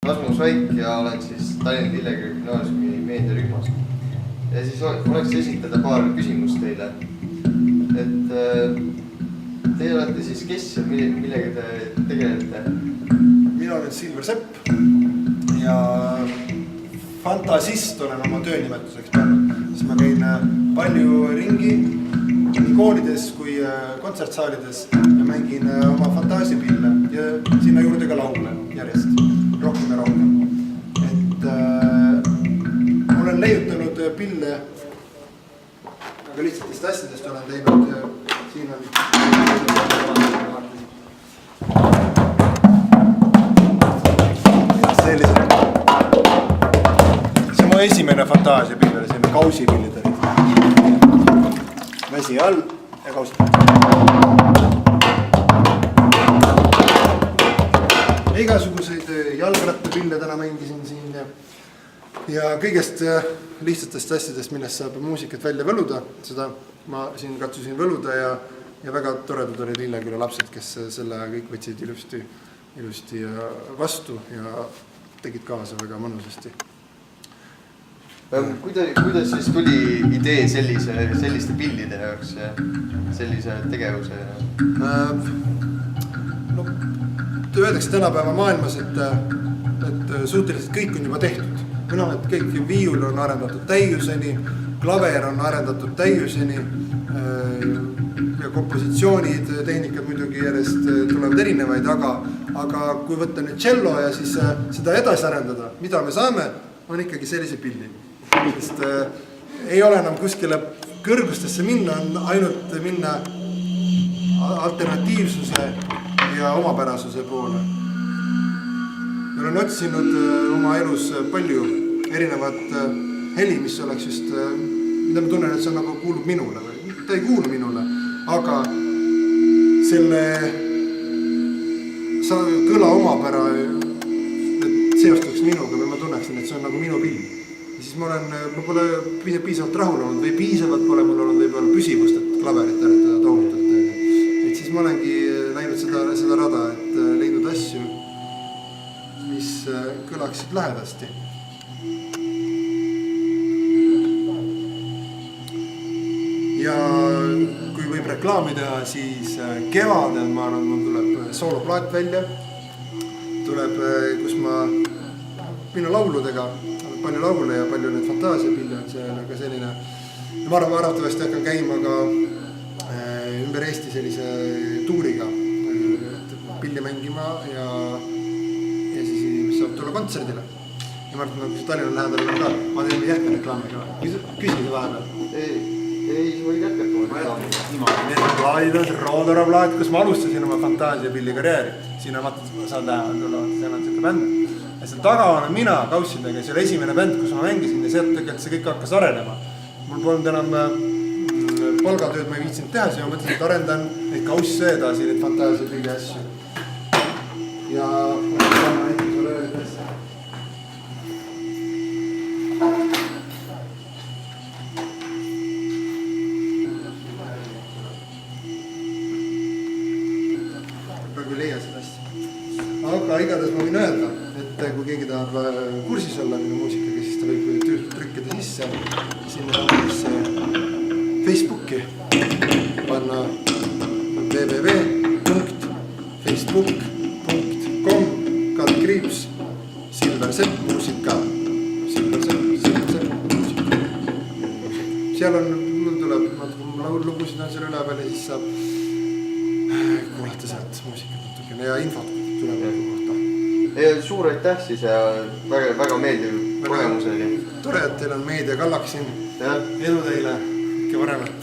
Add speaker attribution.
Speaker 1: Rasmus Vaik ja olen siis Tallinna Lilleküla Gümnaasiumi meediarühmas. Ja siis oleks esitada paar küsimust teile. Et teie olete siis kes ja millega te tegelete?
Speaker 2: Mina olen Silver Sepp ja fantasist olen oma töönimetuseks pannud. Siis ma käin palju ringi nii koolides kui kontsertsaalides ja mängin oma fantaasiapille ja sinna juurde ka laule järjest, rohkem ja rohkem. Et olen leiutanud pille väga lihtsatest asjadest olen teinud. Siin on sellised. See on mu esimene fantaasiapill oli selline kausipillid olid. Väsi all ja kausid. Igasuguseid jalgrattapille täna mängisin siin ja kõigest lihtsatest asjadest, millest saab muusikat välja võluda. Seda ma siin katsusin võluda ja väga toredad olid Lilleküla lapsed, kes selle kõik võtsid ilusti vastu ja tegid kaasa väga mõnusasti.
Speaker 1: Kuidas siis tuli idee selliste pillide jaoks ja sellise tegevuse?
Speaker 2: No, öeldakse tänapäeva maailmas, et suhteliselt kõik on juba tehtud. Mina olen, et kõik viiul on arendatud täiuseni, klaver on arendatud täiuseni ja kompositsioonid, tehnikad muidugi järjest tulevad erinevaid, aga kui võtta nüüd cello ja siis seda edasi arendada, mida me saame, on ikkagi sellise pilli. Sest ei ole enam kuskile kõrgustesse minna, on ainult minna alternatiivsuse ja omapärasuse poole. Ma olen otsinud oma elus palju erinevat heli, mis oleks just, mida ma tunnen, et see nagu kuulub minule või ta ei kuulu minule, aga selle kõla omapära, et seostuks minuga või ma tunneksin, et see on nagu minu pill. Ja siis ma pole piisavalt rahul olnud või piisavalt pole mul olnud võib-olla püsivust, et klaverit ärritada tohutult. Et siis ma olengi läinud seda rada, et leidnud asju, mis kõlaksid lähedasti. Ja kui võib reklaami teha, siis kevadel ma arvan, mul tuleb sooloplaat välja. Tuleb, kus ma minu lauludega palju laule ja palju need fantaasiapille on see aga selline. Ja ma arvatavasti hakkan käima ka ümber Eesti sellise tuuriga pilli mängima ja siis inimesed saab tulla kontserdile. Ja ma arvan, et Tallinna lähedal on ka. Ma teen jätkan reklaamiga. Küsida vahepeal.
Speaker 1: Ei, või jätkata.
Speaker 2: Need plaadid on Roodora plaat, kus ma alustasin oma fantaasiapilli karjääri. Siin on vaata, saad lähe, seal on selline bänd. Ja seal taga olen mina kaussidega, see oli esimene bänd, kus ma mängisin ja sealt tegelikult see kõik hakkas arenema. Mul polnud enam palgatööd, ma ei viitsinud teha, siis ma mõtlesin, et arendan neid kausse edasi, neid fantaasiapilli asju. Ja ma näitan sulle öelda asja. Praegu ei leia seda asja. Aga igatahes ma võin öelda, et kui keegi tahab kursis olla minu muusikaga, siis ta võib trükkida sisse sinna Facebooki panna www.facebook.com/Silver Sepp muusika. Seal on, mul tuleb lugusid on seal üleval ja siis saab kuulata sealt muusikat natukene ja infot tuleb kohta.
Speaker 1: Suur aitäh siis ja väga meeldiv kogemus oli.
Speaker 2: Tore, et teil on meedia kallak siin. Edu teile, ikka paremat.